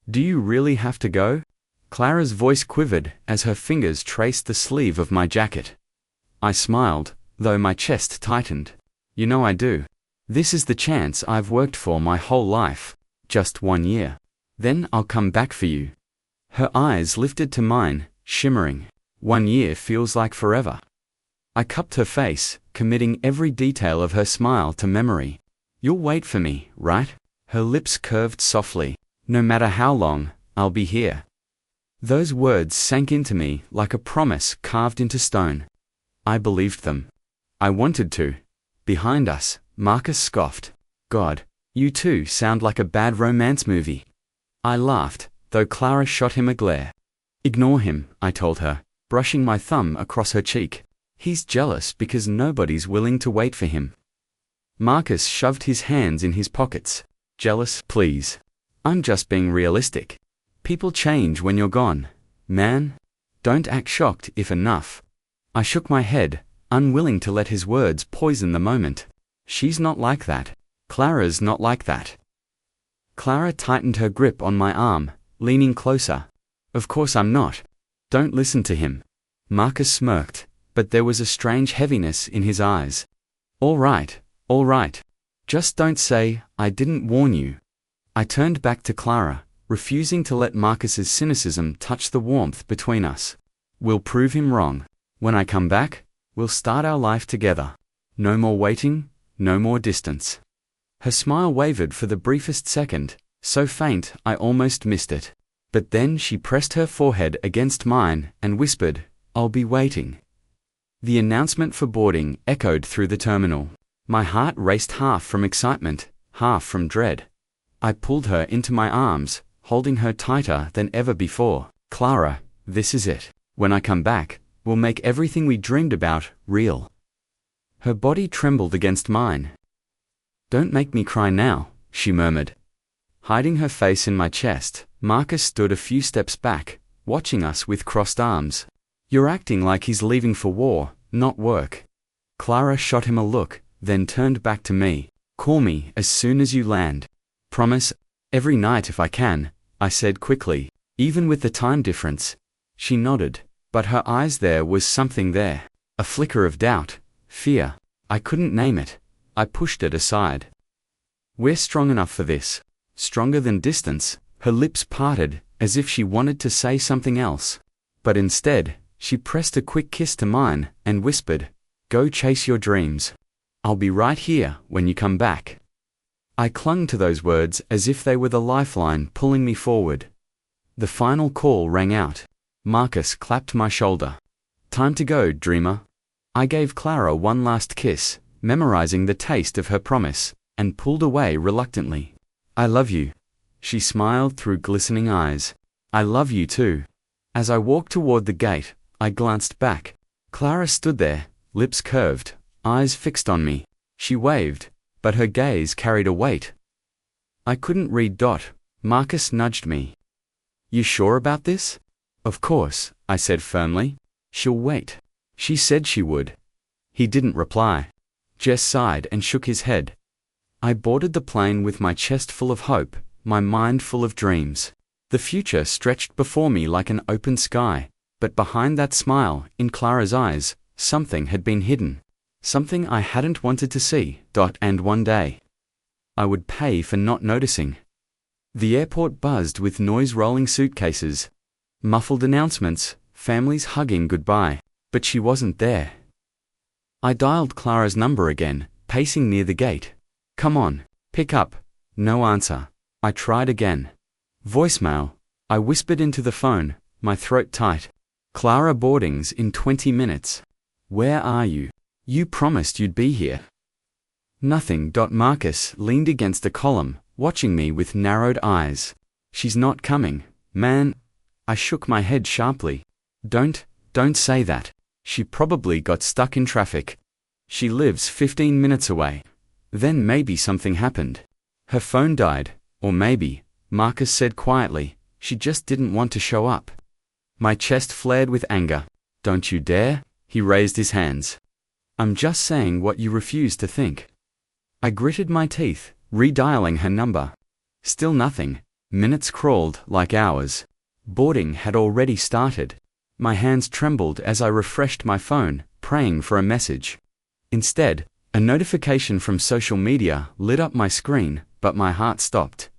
Do you really have to go? Clara's voice quivered as her fingers traced the sleeve of my jacket. I smiled, though my chest tightened. You know I do. This is the chance I've worked for my whole life. Just 1 year. Then I'll come back for you. Her eyes lifted to mine, shimmering. 1 year feels like forever. I cupped her face, committing every detail of her smile to memory. You'll wait for me, right? Her lips curved softly. No matter how long, I'll be here. Those words sank into me like a promise carved into stone. I believed them. I wanted to. Behind us, Marcus scoffed. God, you two sound like a bad romance movie. I laughed, though Clara shot him a glare. Ignore him, I told her, brushing my thumb across her cheek. He's jealous because nobody's willing to wait for him. Marcus shoved his hands in his pockets. Jealous, please. I'm just being realistic. People change when you're gone. Man, don't act shocked if enough. I shook my head, unwilling to let his words poison the moment. She's not like that. Clara's not like that. Clara tightened her grip on my arm, leaning closer. Of course I'm not. Don't listen to him. Marcus smirked, but there was a strange heaviness in his eyes. All right. Just don't say, I didn't warn you. I turned back to Clara, refusing to let Marcus's cynicism touch the warmth between us. We'll prove him wrong. When I come back, we'll start our life together. No more waiting, no more distance. Her smile wavered for the briefest second, so faint I almost missed it. But then she pressed her forehead against mine and whispered, I'll be waiting. The announcement for boarding echoed through the terminal. My heart raced half from excitement, half from dread. I pulled her into my arms, holding her tighter than ever before. Clara, this is it. When I come back, we'll make everything we dreamed about real. Her body trembled against mine. Don't make me cry now, she murmured. Hiding her face in my chest, Marcus stood a few steps back, watching us with crossed arms. You're acting like he's leaving for war, not work. Clara shot him a look, then turned back to me. Call me as soon as you land. Promise, every night if I can, I said quickly, even with the time difference. She nodded, but her eyes there was something there. A flicker of doubt, fear. I couldn't name it. I pushed it aside. We're strong enough for this. Stronger than distance. Her lips parted, as if she wanted to say something else. But instead, she pressed a quick kiss to mine, and whispered, Go chase your dreams. I'll be right here when you come back. I clung to those words as if they were the lifeline pulling me forward. The final call rang out. Marcus clapped my shoulder. Time to go, dreamer. I gave Clara one last kiss, memorizing the taste of her promise, and pulled away reluctantly. I love you. She smiled through glistening eyes. I love you too. As I walked toward the gate, I glanced back. Clara stood there, lips curved, eyes fixed on me. She waved, but her gaze carried a weight. I couldn't read. Marcus nudged me. You sure about this? Of course, I said firmly. She'll wait. She said she would. He didn't reply. Jess sighed and shook his head. I boarded the plane with my chest full of hope, my mind full of dreams. The future stretched before me like an open sky, but behind that smile, in Clara's eyes, something had been hidden. Something I hadn't wanted to see. And one day, I would pay for not noticing. The airport buzzed with noise-rolling suitcases, muffled announcements, families hugging goodbye, but she wasn't there. I dialed Clara's number again, pacing near the gate. Come on, pick up. No answer. I tried again. Voicemail. I whispered into the phone, my throat tight. Clara, boarding's in 20 minutes. Where are you? You promised you'd be here. Nothing. Marcus leaned against a column, watching me with narrowed eyes. She's not coming, man. I shook my head sharply. Don't say that. She probably got stuck in traffic. She lives 15 minutes away. Then maybe something happened. Her phone died, or maybe, Marcus said quietly, she just didn't want to show up. My chest flared with anger. Don't you dare. He raised his hands. I'm just saying what you refuse to think. I gritted my teeth, redialing her number. Still nothing. Minutes crawled like hours. Boarding had already started. My hands trembled as I refreshed my phone, praying for a message. Instead, a notification from social media lit up my screen, but my heart stopped.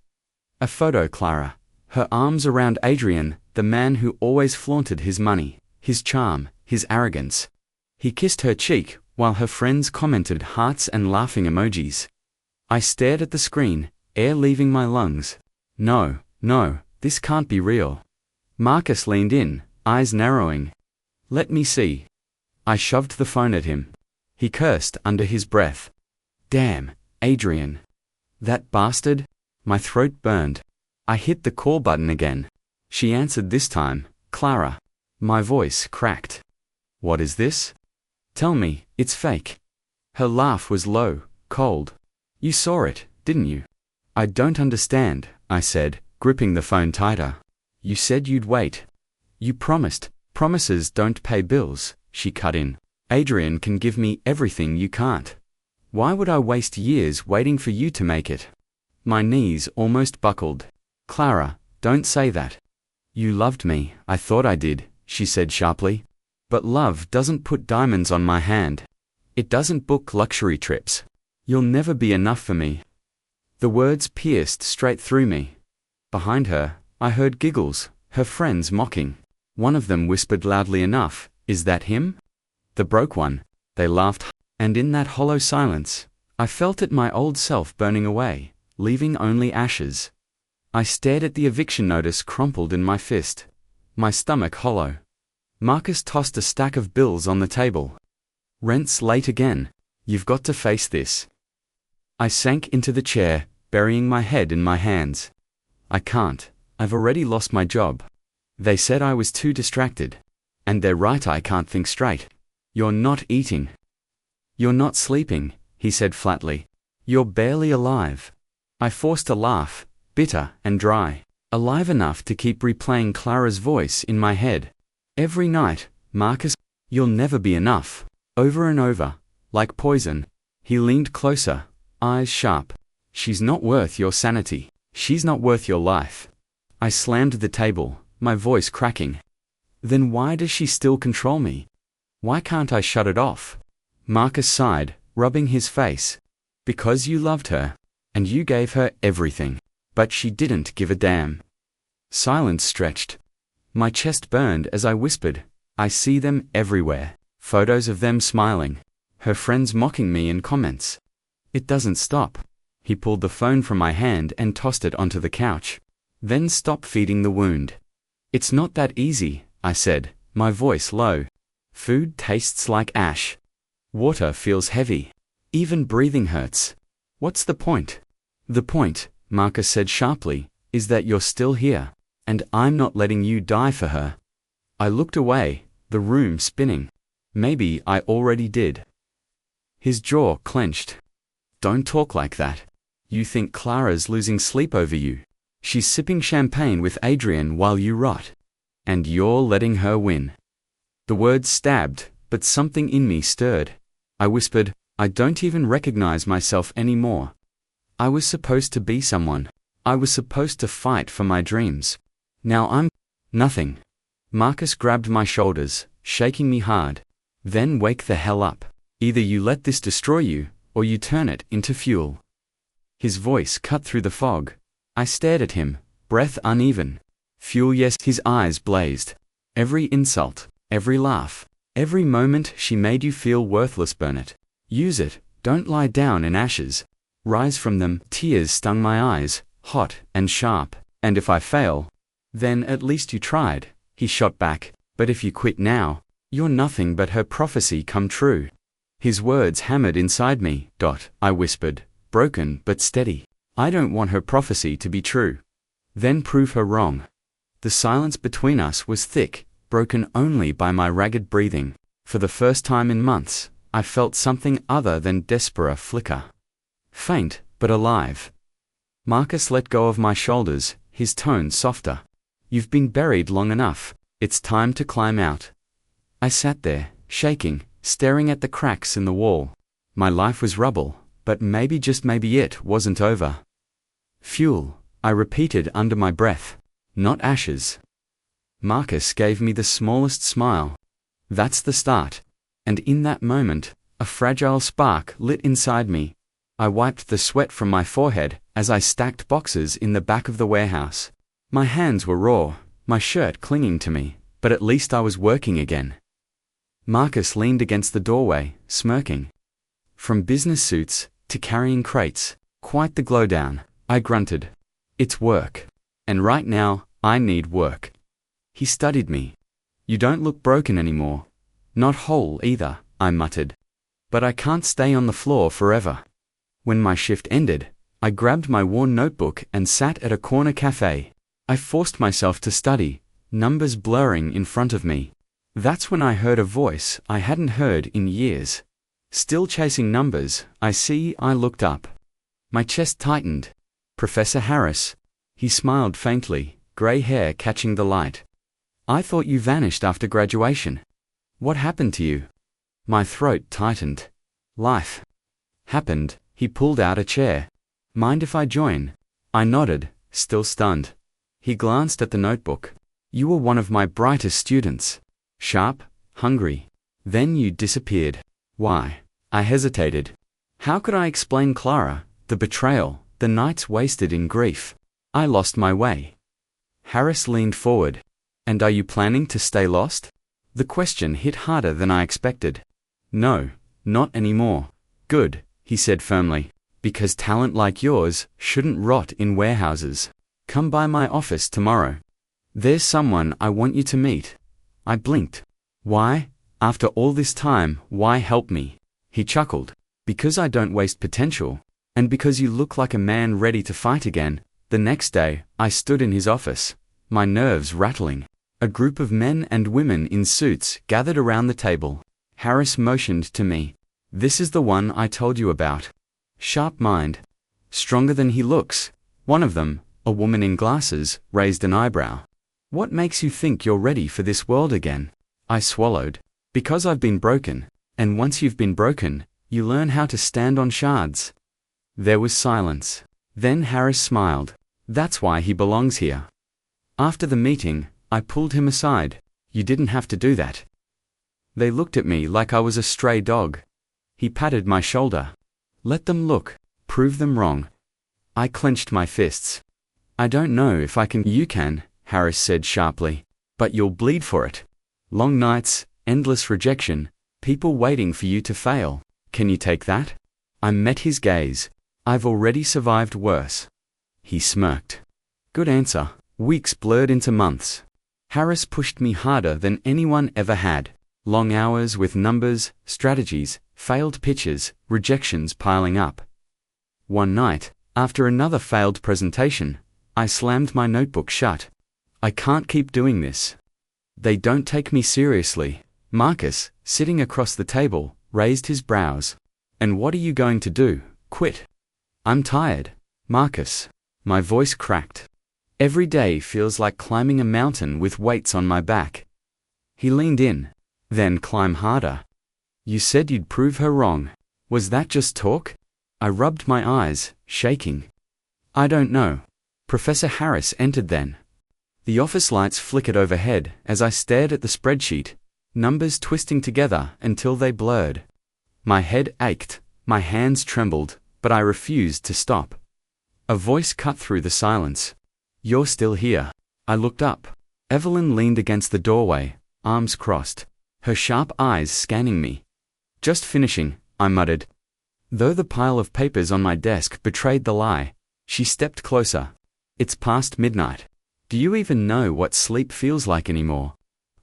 A photo, Clara. Her arms around Adrian, the man who always flaunted his money, his charm, his arrogance. He kissed her cheek, while her friends commented hearts and laughing emojis. I stared at the screen, air leaving my lungs. No, this can't be real. Marcus leaned in, eyes narrowing. Let me see. I shoved the phone at him. He cursed under his breath. Damn, Adrian. That bastard? My throat burned. I hit the call button again. She answered this time, Clara. My voice cracked. What is this? Tell me, it's fake. Her laugh was low, cold. You saw it, didn't you? I don't understand, I said, gripping the phone tighter. You said you'd wait. You promised. Promises don't pay bills, she cut in. Adrian can give me everything you can't. Why would I waste years waiting for you to make it? My knees almost buckled. Clara, don't say that. You loved me, I thought I did, she said sharply. But love doesn't put diamonds on my hand. It doesn't book luxury trips. You'll never be enough for me. The words pierced straight through me. Behind her, I heard giggles, her friends mocking. One of them whispered loudly enough, Is that him? The broke one. They laughed, and in that hollow silence, I felt it my old self burning away, leaving only ashes. I stared at the eviction notice crumpled in my fist, my stomach hollow. Marcus tossed a stack of bills on the table. Rent's late again. You've got to face this. I sank into the chair, burying my head in my hands. I can't. I've already lost my job. They said I was too distracted. And they're right, I can't think straight. You're not eating. You're not sleeping, he said flatly. You're barely alive. I forced a laugh, bitter and dry, alive enough to keep replaying Clara's voice in my head. Every night, Marcus, you'll never be enough. Over and over, like poison. He leaned closer, eyes sharp. She's not worth your sanity. She's not worth your life. I slammed the table, my voice cracking. Then why does she still control me? Why can't I shut it off? Marcus sighed, rubbing his face. Because you loved her. And you gave her everything. But she didn't give a damn. Silence stretched. My chest burned as I whispered, I see them everywhere. Photos of them smiling. Her friends mocking me in comments. It doesn't stop. He pulled the phone from my hand and tossed it onto the couch. Then stop feeding the wound. It's not that easy, I said, my voice low. Food tastes like ash. Water feels heavy. Even breathing hurts. What's the point? The point, Marcus said sharply, is that you're still here, and I'm not letting you die for her. I looked away, the room spinning. Maybe I already did. His jaw clenched. Don't talk like that. You think Clara's losing sleep over you. She's sipping champagne with Adrian while you rot. And you're letting her win. The words stabbed, but something in me stirred. I whispered, I don't even recognize myself anymore. I was supposed to be someone. I was supposed to fight for my dreams. Now I'm nothing. Marcus grabbed my shoulders, shaking me hard. Then wake the hell up. Either you let this destroy you, or you turn it into fuel. His voice cut through the fog. I stared at him, breath uneven. Fuel, yes. His eyes blazed. Every insult, every laugh, every moment she made you feel worthless, burn it. Use it, don't lie down in ashes. Rise from them. Tears stung my eyes, hot and sharp. And if I fail, then at least you tried, he shot back. But if you quit now, you're nothing but her prophecy come true. His words hammered inside me. I whispered, broken but steady. I don't want her prophecy to be true. Then prove her wrong. The silence between us was thick, broken only by my ragged breathing. For the first time in months, I felt something other than despair flicker. Faint, but alive. Marcus let go of my shoulders, his tone softer. You've been buried long enough. It's time to climb out. I sat there, shaking, staring at the cracks in the wall. My life was rubble, but maybe, just maybe, it wasn't over. Fuel, I repeated under my breath. Not ashes. Marcus gave me the smallest smile. That's the start. And in that moment, a fragile spark lit inside me. I wiped the sweat from my forehead as I stacked boxes in the back of the warehouse. My hands were raw, my shirt clinging to me, but at least I was working again. Marcus leaned against the doorway, smirking. From business suits to carrying crates, quite the glowdown, I grunted. It's work. And right now, I need work. He studied me. You don't look broken anymore. Not whole either, I muttered. But I can't stay on the floor forever. When my shift ended, I grabbed my worn notebook and sat at a corner cafe. I forced myself to study, numbers blurring in front of me. That's when I heard a voice I hadn't heard in years. Still chasing numbers, I looked up. My chest tightened. Professor Harris. He smiled faintly, grey hair catching the light. I thought you vanished after graduation. What happened to you? My throat tightened. Life happened. He pulled out a chair. Mind if I join? I nodded, still stunned. He glanced at the notebook. You were one of my brightest students. Sharp, hungry. Then you disappeared. Why? I hesitated. How could I explain Clara, the betrayal, the nights wasted in grief? I lost my way. Harris leaned forward. And are you planning to stay lost? The question hit harder than I expected. No, not anymore. Good, he said firmly. Because talent like yours shouldn't rot in warehouses. Come by my office tomorrow. There's someone I want you to meet. I blinked. Why? After all this time, why help me? He chuckled. Because I don't waste potential. And because you look like a man ready to fight again. The next day, I stood in his office, my nerves rattling. A group of men and women in suits gathered around the table. Harris motioned to me. This is the one I told you about. Sharp mind. Stronger than he looks. One of them, a woman in glasses, raised an eyebrow. What makes you think you're ready for this world again? I swallowed. Because I've been broken. And once you've been broken, you learn how to stand on shards. There was silence. Then Harris smiled. That's why he belongs here. After the meeting, I pulled him aside. You didn't have to do that. They looked at me like I was a stray dog. He patted my shoulder. Let them look. Prove them wrong. I clenched my fists. I don't know if I can. You can, Harris said sharply. But you'll bleed for it. Long nights, endless rejection, people waiting for you to fail. Can you take that? I met his gaze. I've already survived worse. He smirked. Good answer. Weeks blurred into months. Harris pushed me harder than anyone ever had. Long hours with numbers, strategies, failed pitches, rejections piling up. One night, after another failed presentation, I slammed my notebook shut. I can't keep doing this. They don't take me seriously. Marcus, sitting across the table, raised his brows. And what are you going to do? Quit? I'm tired. Marcus. My voice cracked. Every day feels like climbing a mountain with weights on my back. He leaned in. Then climb harder. You said you'd prove her wrong. Was that just talk? I rubbed my eyes, shaking. I don't know. Professor Harris entered then. The office lights flickered overhead as I stared at the spreadsheet, numbers twisting together until they blurred. My head ached, my hands trembled, but I refused to stop. A voice cut through the silence. You're still here. I looked up. Evelyn leaned against the doorway, arms crossed, her sharp eyes scanning me. Just finishing, I muttered. Though the pile of papers on my desk betrayed the lie, she stepped closer. It's past midnight. Do you even know what sleep feels like anymore?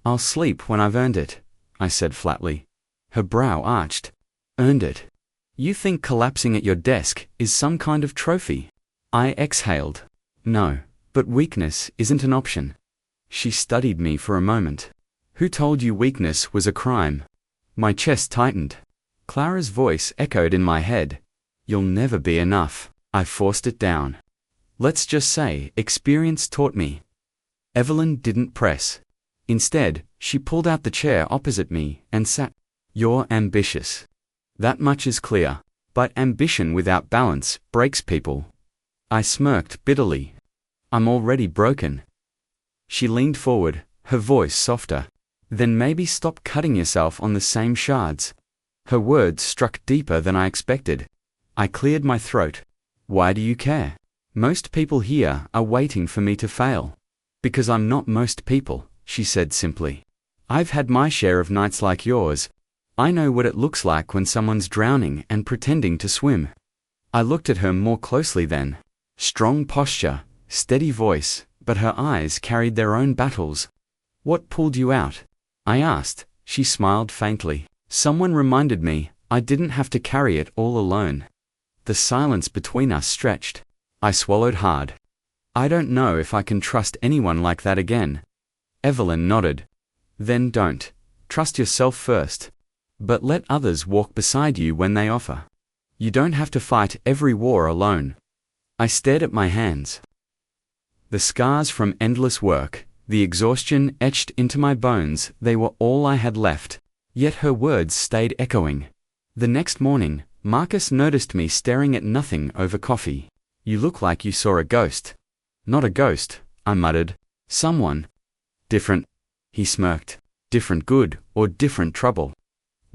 I'll sleep when I've earned it, I said flatly. Her brow arched. Earned it? You think collapsing at your desk is some kind of trophy? I exhaled. No, but weakness isn't an option. She studied me for a moment. Who told you weakness was a crime? My chest tightened. Clara's voice echoed in my head. You'll never be enough. I forced it down. Let's just say experience taught me. Evelyn didn't press. Instead, she pulled out the chair opposite me and sat. You're ambitious. That much is clear. But ambition without balance breaks people. I smirked bitterly. I'm already broken. She leaned forward, her voice softer. Then maybe stop cutting yourself on the same shards. Her words struck deeper than I expected. I cleared my throat. Why do you care? Most people here are waiting for me to fail. Because I'm not most people, she said simply. I've had my share of nights like yours. I know what it looks like when someone's drowning and pretending to swim. I looked at her more closely then. Strong posture, steady voice, but her eyes carried their own battles. What pulled you out? I asked. She smiled faintly. Someone reminded me I didn't have to carry it all alone. The silence between us stretched. I swallowed hard. I don't know if I can trust anyone like that again. Evelyn nodded. Then don't. Trust yourself first. But let others walk beside you when they offer. You don't have to fight every war alone. I stared at my hands. The scars from endless work, the exhaustion etched into my bones, they were all I had left. Yet her words stayed echoing. The next morning, Marcus noticed me staring at nothing over coffee. You look like you saw a ghost. Not a ghost, I muttered. Someone. Different. He smirked. Different good, or different trouble.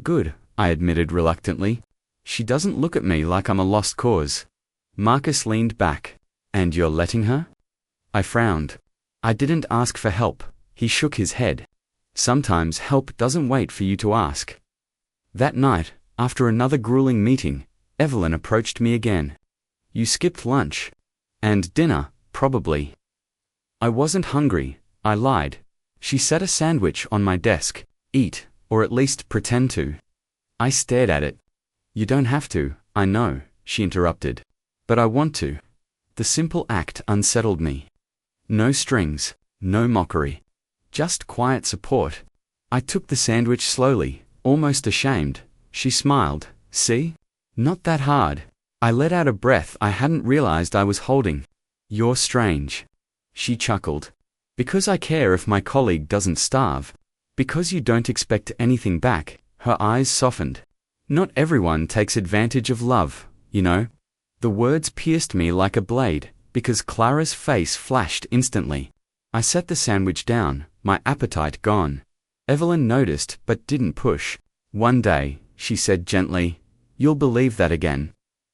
Good, I admitted reluctantly. She doesn't look at me like I'm a lost cause. Marcus leaned back. And you're letting her? I frowned. I didn't ask for help. He shook his head. Sometimes help doesn't wait for you to ask. That night, after another grueling meeting, Evelyn approached me again. You skipped lunch. And dinner, probably. I wasn't hungry, I lied. She set a sandwich on my desk. Eat, or at least pretend to. I stared at it. You don't have to, I know, she interrupted. But I want to. The simple act unsettled me. No strings, no mockery. Just quiet support. I took the sandwich slowly, almost ashamed. She smiled. See? Not that hard. I let out a breath I hadn't realized I was holding. You're strange. She chuckled. Because I care if my colleague doesn't starve. Because you don't expect anything back. Her eyes softened. Not everyone takes advantage of love, you know. The words pierced me like a blade, because Clara's face flashed instantly. I set the sandwich down, my appetite gone. Evelyn noticed but didn't push. One day, she said gently, you'll believe that again.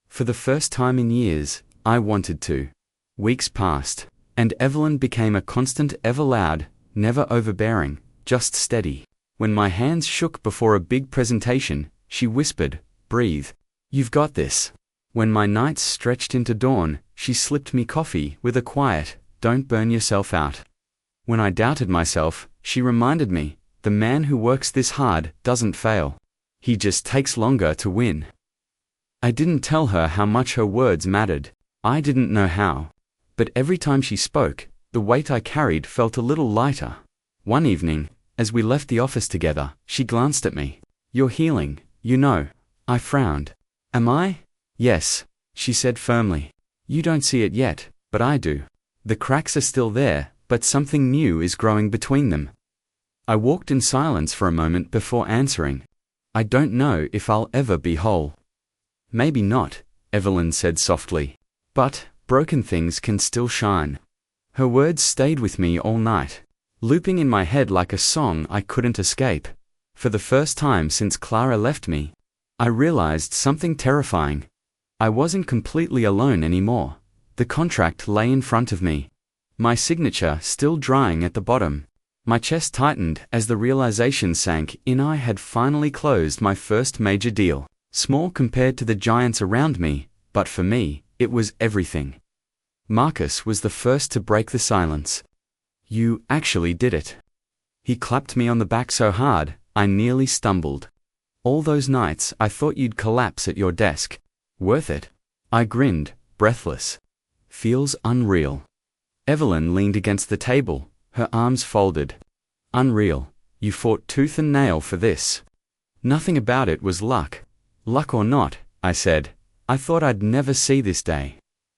For the first time in years, I wanted to. Weeks passed, and Evelyn became a constant, ever loud, never overbearing, just steady. When my hands shook before a big presentation, she whispered, breathe. You've got this. When my nights stretched into dawn, she slipped me coffee with a quiet, don't burn yourself out. When I doubted myself, she reminded me, the man who works this hard doesn't fail. He just takes longer to win. I didn't tell her how much her words mattered. I didn't know how. But every time she spoke, the weight I carried felt a little lighter. One evening, as we left the office together, she glanced at me. You're healing, you know. I frowned. Am I? Yes, she said firmly. You don't see it yet, but I do. The cracks are still there, but something new is growing between them. I walked in silence for a moment before answering. I don't know if I'll ever be whole. Maybe not, Evelyn said softly. But broken things can still shine. Her words stayed with me all night, looping in my head like a song I couldn't escape. For the first time since Clara left me, I realized something terrifying. I wasn't completely alone anymore. The contract lay in front of me. My signature still drying at the bottom. My chest tightened as the realization sank in. I had finally closed my first major deal. Small compared to the giants around me, but for me, it was everything. Marcus was the first to break the silence. You actually did it. He clapped me on the back so hard, I nearly stumbled. All those nights I thought you'd collapse at your desk. Worth it? I grinned, breathless. Feels unreal. Evelyn leaned against the table, her arms folded. Unreal. You fought tooth and nail for this. Nothing about it was luck. Luck or not, I said, I thought I'd never see this day.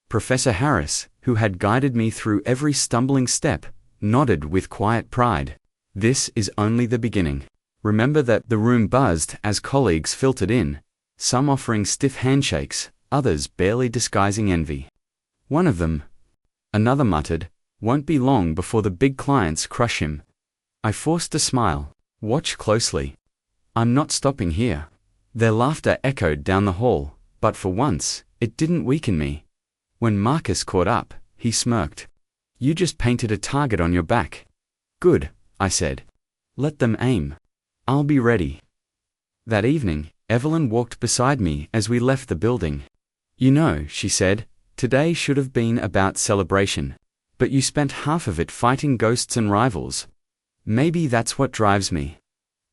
Professor Harris, who had guided me through every stumbling step, nodded with quiet pride. This is only the beginning. Remember that the room buzzed as colleagues filtered in, some offering stiff handshakes, others barely disguising envy. One of them, another muttered, Won't be long before the big clients crush him. I forced a smile. Watch closely. I'm not stopping here. Their laughter echoed down the hall, but for once, it didn't weaken me. When Marcus caught up, he smirked. You just painted a target on your back. Good, I said. Let them aim. I'll be ready. That evening, Evelyn walked beside me as we left the building. You know, she said, today should have been about celebration. But you spent half of it fighting ghosts and rivals. Maybe that's what drives me.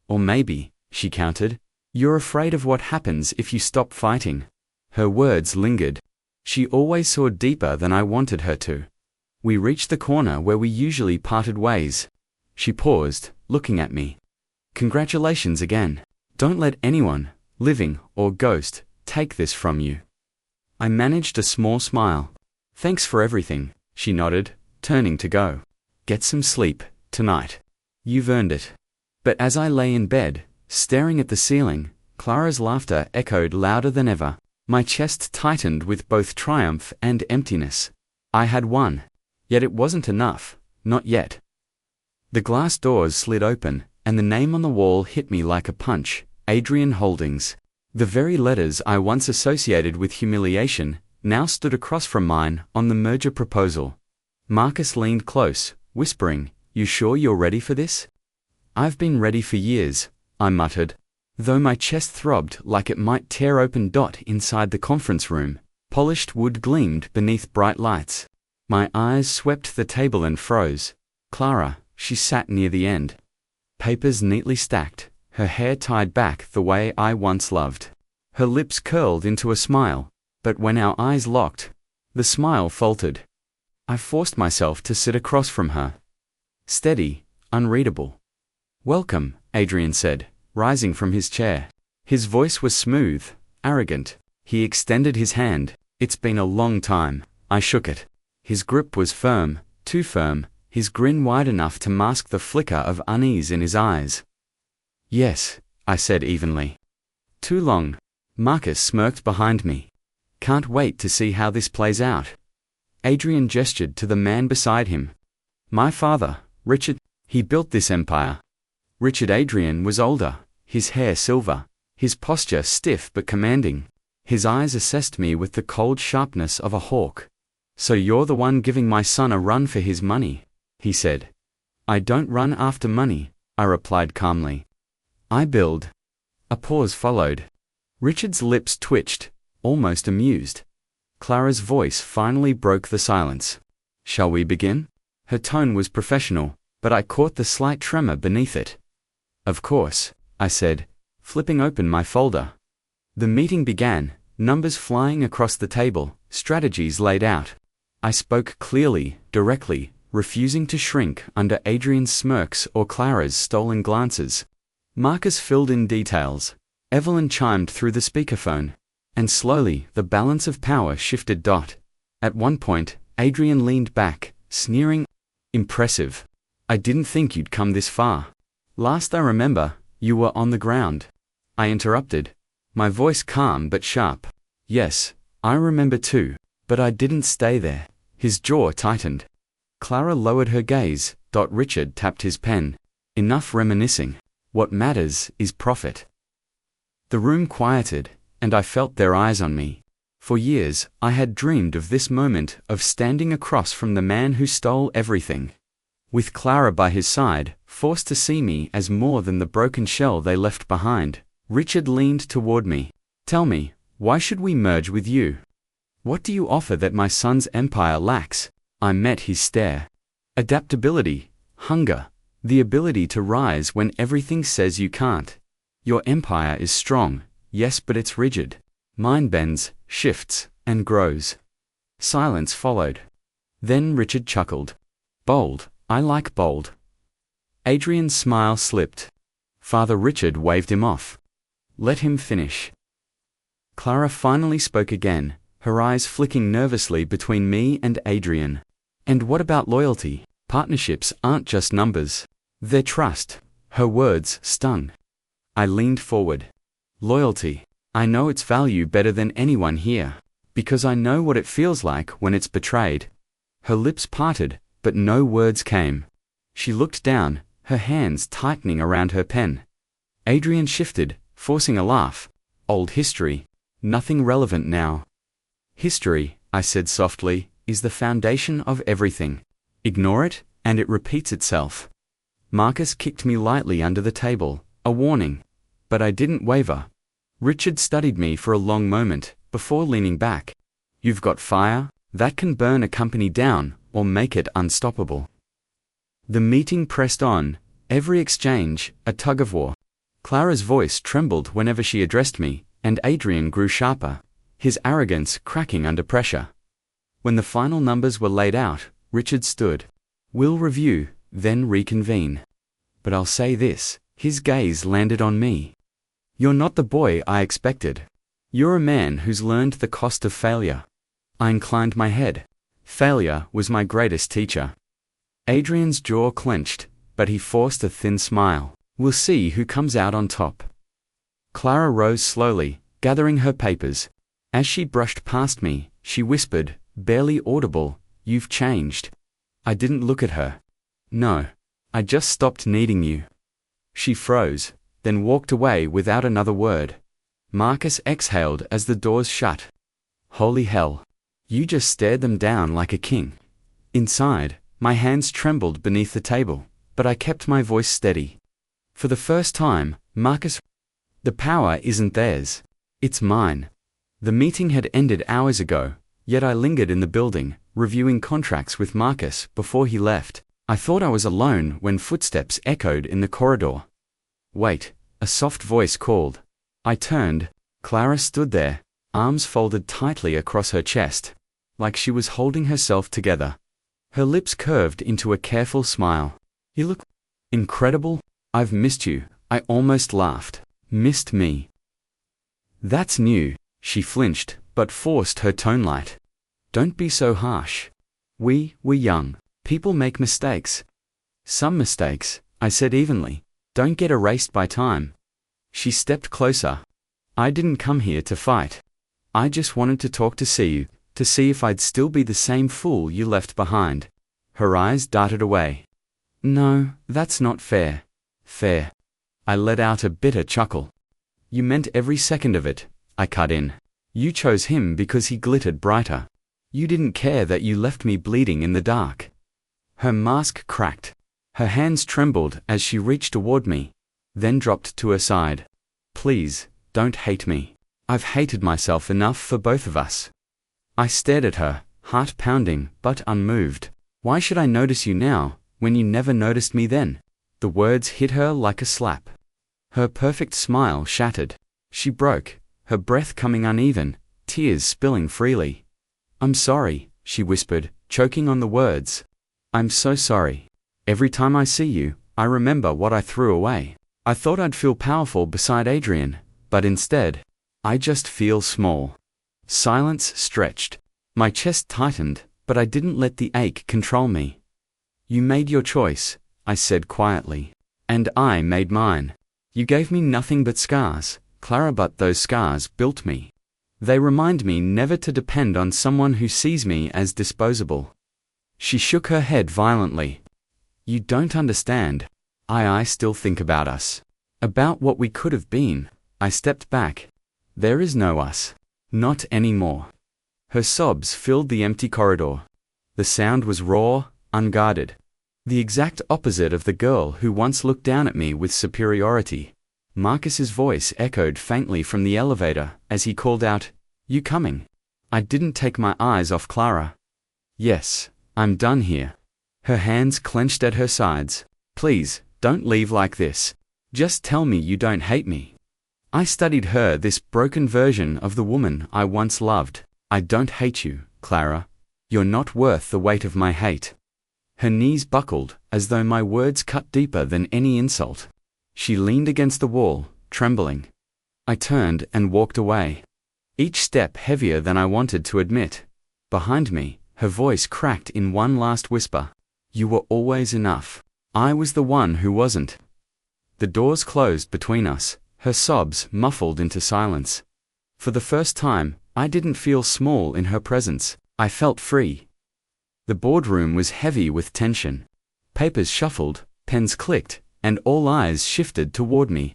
Or maybe, she countered, you're afraid of what happens if you stop fighting. Her words lingered. She always saw deeper than I wanted her to. We reached the corner where we usually parted ways. She paused, looking at me. Congratulations again. Don't let anyone, living or ghost, take this from you. I managed a small smile. Thanks for everything, she nodded, turning to go. Get some sleep, tonight. You've earned it. But as I lay in bed, staring at the ceiling, Clara's laughter echoed louder than ever. My chest tightened with both triumph and emptiness. I had won. Yet it wasn't enough, not yet. The glass doors slid open, and the name on the wall hit me like a punch, Adrian Holdings. The very letters I once associated with humiliation now stood across from mine on the merger proposal. Marcus leaned close, whispering, You sure you're ready for this? I've been ready for years, I muttered, though my chest throbbed like it might tear open. Inside the conference room, polished wood gleamed beneath bright lights. My eyes swept the table and froze. Clara, she sat near the end. Papers neatly stacked, her hair tied back the way I once loved. Her lips curled into a smile, but when our eyes locked, the smile faltered. I forced myself to sit across from her. Steady, unreadable. Welcome, Adrian said, rising from his chair. His voice was smooth, arrogant. He extended his hand. It's been a long time. I shook it. His grip was firm, too firm, his grin wide enough to mask the flicker of unease in his eyes. Yes, I said evenly. Too long. Marcus smirked behind me. Can't wait to see how this plays out. Adrian gestured to the man beside him. My father, Richard, he built this empire. Richard Adrian was older, his hair silver, his posture stiff but commanding. His eyes assessed me with the cold sharpness of a hawk. So you're the one giving my son a run for his money, he said. I don't run after money, I replied calmly. I build. A pause followed. Richard's lips twitched, almost amused. Clara's voice finally broke the silence. Shall we begin? Her tone was professional, but I caught the slight tremor beneath it. Of course, I said, flipping open my folder. The meeting began, numbers flying across the table, strategies laid out. I spoke clearly, directly, refusing to shrink under Adrian's smirks or Clara's stolen glances. Marcus filled in details. Evelyn chimed through the speakerphone. And slowly, the balance of power shifted. At one point, Adrian leaned back, sneering. Impressive. I didn't think you'd come this far. Last I remember, you were on the ground. I interrupted. My voice calm but sharp. Yes, I remember too. But I didn't stay there. His jaw tightened. Clara lowered her gaze. Richard tapped his pen. Enough reminiscing. What matters is profit. The room quieted, and I felt their eyes on me. For years, I had dreamed of this moment of standing across from the man who stole everything. With Clara by his side, forced to see me as more than the broken shell they left behind, Richard leaned toward me. Tell me, why should we merge with you? What do you offer that my son's empire lacks? I met his stare. Adaptability, hunger, the ability to rise when everything says you can't. Your empire is strong, yes, but it's rigid. Mine bends, shifts, and grows. Silence followed. Then Richard chuckled. Bold, I like bold. Adrian's smile slipped. Father Richard waved him off. Let him finish. Clara finally spoke again, her eyes flicking nervously between me and Adrian. And what about loyalty? Partnerships aren't just numbers. They're trust. Her words stung. I leaned forward. Loyalty. I know its value better than anyone here, because I know what it feels like when it's betrayed. Her lips parted, but no words came. She looked down, her hands tightening around her pen. Adrian shifted, forcing a laugh. Old history. Nothing relevant now. History, I said softly, is the foundation of everything. Ignore it, and it repeats itself. Marcus kicked me lightly under the table, a warning. But I didn't waver. Richard studied me for a long moment, before leaning back. You've got fire, that can burn a company down, or make it unstoppable. The meeting pressed on, every exchange, a tug-of-war. Clara's voice trembled whenever she addressed me, and Adrian grew sharper, his arrogance cracking under pressure. When the final numbers were laid out, Richard stood. We'll review, then reconvene. But I'll say this, his gaze landed on me. You're not the boy I expected. You're a man who's learned the cost of failure. I inclined my head. Failure was my greatest teacher. Adrian's jaw clenched, but he forced a thin smile. We'll see who comes out on top. Clara rose slowly, gathering her papers. As she brushed past me, she whispered, barely audible, "You've changed." I didn't look at her. No. I just stopped needing you. She froze, then walked away without another word. Marcus exhaled as the doors shut. Holy hell. You just stared them down like a king. Inside, my hands trembled beneath the table, but I kept my voice steady. For the first time, Marcus, the power isn't theirs. It's mine. The meeting had ended hours ago, yet I lingered in the building, reviewing contracts with Marcus before he left. I thought I was alone when footsteps echoed in the corridor. Wait, a soft voice called. I turned. Clara stood there, arms folded tightly across her chest, like she was holding herself together. Her lips curved into a careful smile. You look incredible. I've missed you. I almost laughed. Missed me. That's new. She flinched, but forced her tone light. Don't be so harsh. We're young. People make mistakes. Some mistakes, I said evenly, don't get erased by time. She stepped closer. I didn't come here to fight. I just wanted to talk to see if I'd still be the same fool you left behind. Her eyes darted away. No, that's not fair. Fair. I let out a bitter chuckle. You meant every second of it, I cut in. You chose him because he glittered brighter. You didn't care that you left me bleeding in the dark. Her mask cracked. Her hands trembled as she reached toward me, then dropped to her side. Please, don't hate me. I've hated myself enough for both of us. I stared at her, heart pounding, but unmoved. Why should I notice you now, when you never noticed me then? The words hit her like a slap. Her perfect smile shattered. She broke, her breath coming uneven, tears spilling freely. I'm sorry, she whispered, choking on the words. I'm so sorry. Every time I see you, I remember what I threw away. I thought I'd feel powerful beside Adrian, but instead, I just feel small. Silence stretched. My chest tightened, but I didn't let the ache control me. You made your choice, I said quietly. And I made mine. You gave me nothing but scars, Clara, but those scars built me. They remind me never to depend on someone who sees me as disposable. She shook her head violently. You don't understand. I still think about us. About what we could have been. I stepped back. There is no us. Not anymore. Her sobs filled the empty corridor. The sound was raw, unguarded. The exact opposite of the girl who once looked down at me with superiority. Marcus's voice echoed faintly from the elevator as he called out, You coming? I didn't take my eyes off Clara. Yes, I'm done here. Her hands clenched at her sides. Please, don't leave like this. Just tell me you don't hate me. I studied her, this broken version of the woman I once loved. I don't hate you, Clara. You're not worth the weight of my hate. Her knees buckled, as though my words cut deeper than any insult. She leaned against the wall, trembling. I turned and walked away. Each step heavier than I wanted to admit. Behind me, her voice cracked in one last whisper. You were always enough. I was the one who wasn't. The doors closed between us, her sobs muffled into silence. For the first time, I didn't feel small in her presence. I felt free. The boardroom was heavy with tension. Papers shuffled, pens clicked, and all eyes shifted toward me.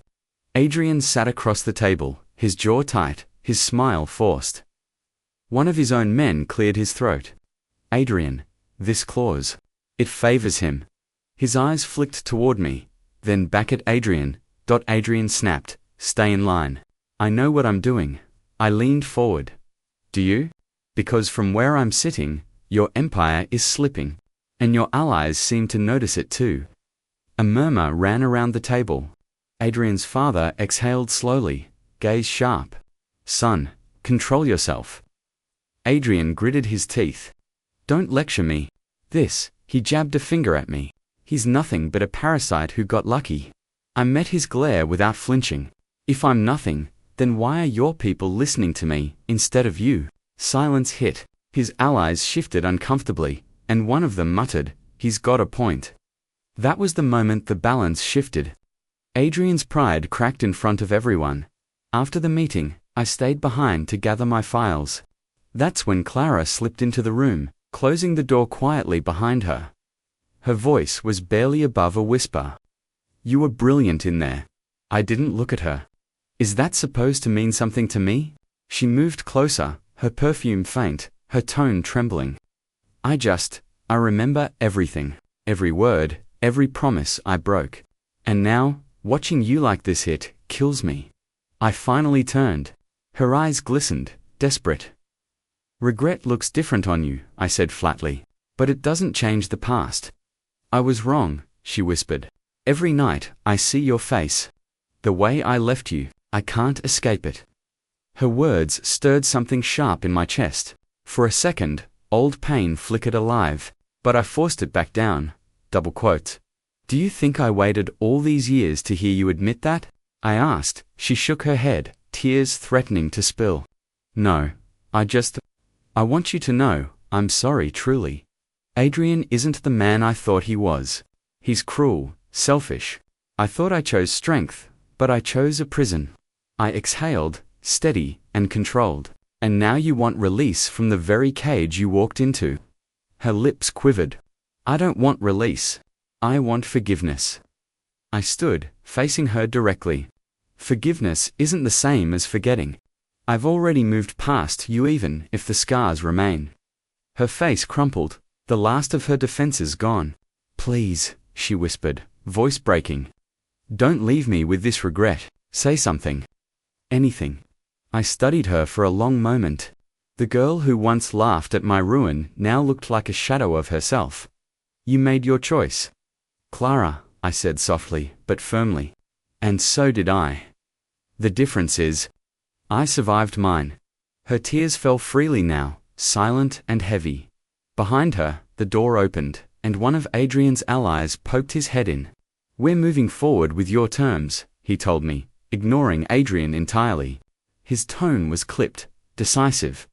Adrian sat across the table, his jaw tight, his smile forced. One of his own men cleared his throat. Adrian, this clause. It favors him. His eyes flicked toward me, then back at Adrian. Adrian snapped, stay in line. I know what I'm doing. I leaned forward. Do you? Because from where I'm sitting, your empire is slipping. And your allies seem to notice it too. A murmur ran around the table. Adrian's father exhaled slowly, gaze sharp. Son, control yourself. Adrian gritted his teeth. Don't lecture me. He jabbed a finger at me. He's nothing but a parasite who got lucky. I met his glare without flinching. If I'm nothing, then why are your people listening to me, instead of you? Silence hit. His allies shifted uncomfortably, and one of them muttered, he's got a point. That was the moment the balance shifted. Adrian's pride cracked in front of everyone. After the meeting, I stayed behind to gather my files. That's when Clara slipped into the room, closing the door quietly behind her. Her voice was barely above a whisper. You were brilliant in there. I didn't look at her. Is that supposed to mean something to me? She moved closer, her perfume faint, her tone trembling. I remember everything. Every word, every promise I broke. And now, watching you like this kills me. I finally turned. Her eyes glistened, desperate. Regret looks different on you, I said flatly. But it doesn't change the past. I was wrong, she whispered. Every night, I see your face. The way I left you, I can't escape it. Her words stirred something sharp in my chest. For a second, old pain flickered alive, but I forced it back down. Double quotes. Do you think I waited all these years to hear you admit that? I asked. She shook her head, tears threatening to spill. No, I want you to know, I'm sorry truly. Adrian isn't the man I thought he was. He's cruel, selfish. I thought I chose strength, but I chose a prison. I exhaled, steady and controlled. And now you want release from the very cage you walked into. Her lips quivered. I don't want release. I want forgiveness. I stood, facing her directly. Forgiveness isn't the same as forgetting. I've already moved past you even if the scars remain. Her face crumpled, the last of her defenses gone. Please, she whispered, voice breaking. Don't leave me with this regret. Say something. Anything. I studied her for a long moment. The girl who once laughed at my ruin now looked like a shadow of herself. You made your choice. Clara, I said softly, but firmly. And so did I. The difference is, I survived mine. Her tears fell freely now, silent and heavy. Behind her, the door opened, and one of Adrian's allies poked his head in. We're moving forward with your terms, he told me, ignoring Adrian entirely. His tone was clipped, decisive.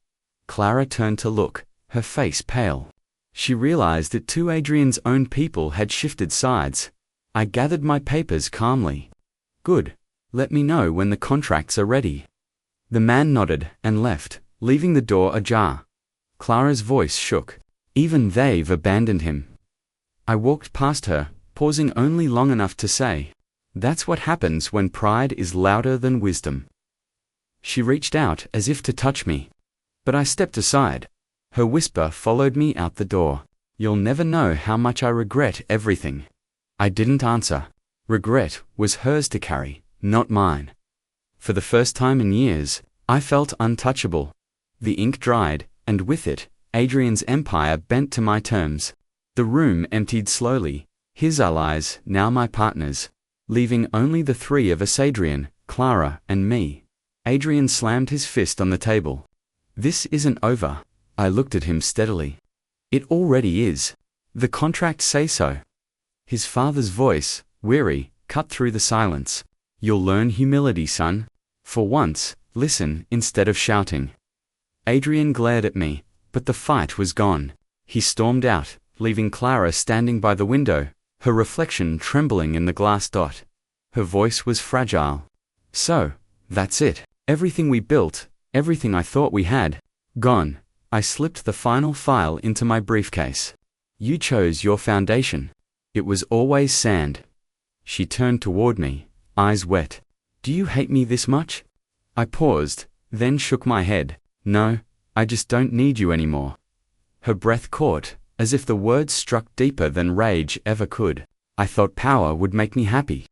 Clara turned to look, her face pale. She realized that two Adrian's own people had shifted sides. I gathered my papers calmly. Good. Let me know when the contracts are ready. The man nodded and left, leaving the door ajar. Clara's voice shook. Even they've abandoned him. I walked past her, pausing only long enough to say, that's what happens when pride is louder than wisdom. She reached out as if to touch me. But I stepped aside. Her whisper followed me out the door. You'll never know how much I regret everything. I didn't answer. Regret was hers to carry, not mine. For the first time in years, I felt untouchable. The ink dried, and with it, Adrian's empire bent to my terms. The room emptied slowly, his allies, now my partners, leaving only the three of us, Adrian, Clara, and me. Adrian slammed his fist on the table. This isn't over. I looked at him steadily. It already is. The contracts say so. His father's voice, weary, cut through the silence. You'll learn humility, son. For once, listen instead of shouting. Adrian glared at me, but the fight was gone. He stormed out, leaving Clara standing by the window, her reflection trembling in the glass dot. Her voice was fragile. So, that's it. Everything we built, everything I thought we had, gone. I slipped the final file into my briefcase. You chose your foundation. It was always sand. She turned toward me, eyes wet. Do you hate me this much? I paused, then shook my head. No, I just don't need you anymore. Her breath caught, as if the words struck deeper than rage ever could. I thought power would make me happy.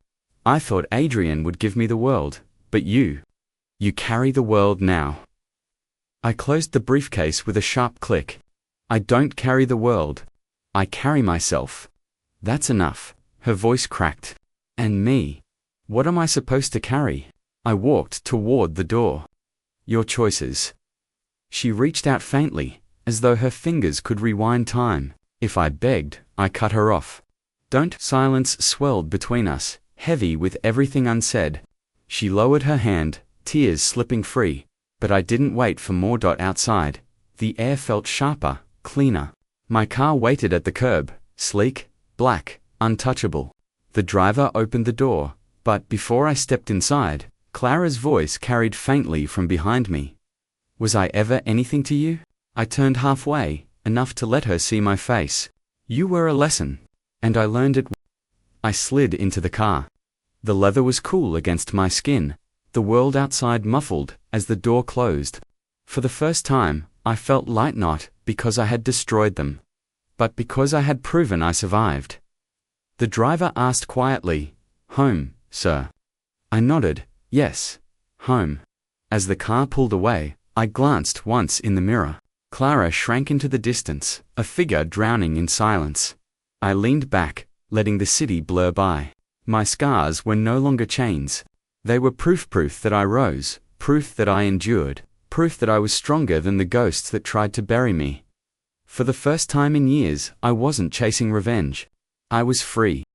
I thought Adrian would give me the world, but you carry the world now. I closed the briefcase with a sharp click. I don't carry the world. I carry myself. That's enough. Her voice cracked. And me? What am I supposed to carry? I walked toward the door. Your choices. She reached out faintly, as though her fingers could rewind time. If I begged, I cut her off. Don't. Silence swelled between us, heavy with everything unsaid. She lowered her hand, tears slipping free. But I didn't wait for more. Outside, the air felt sharper, cleaner. My car waited at the curb, sleek, black, untouchable. The driver opened the door, but before I stepped inside, Clara's voice carried faintly from behind me. Was I ever anything to you? I turned halfway, enough to let her see my face. You were a lesson, and I learned it. I slid into the car. The leather was cool against my skin, the world outside muffled as the door closed. For the first time, I felt light, not because I had destroyed them, but because I had proven I survived. The driver asked quietly, "Home, sir?" I nodded, "Yes, home." As the car pulled away, I glanced once in the mirror. Clara shrank into the distance, a figure drowning in silence. I leaned back, letting the city blur by. My scars were no longer chains. They were proof that I rose, proof that I endured, proof that I was stronger than the ghosts that tried to bury me. For the first time in years, I wasn't chasing revenge. I was free.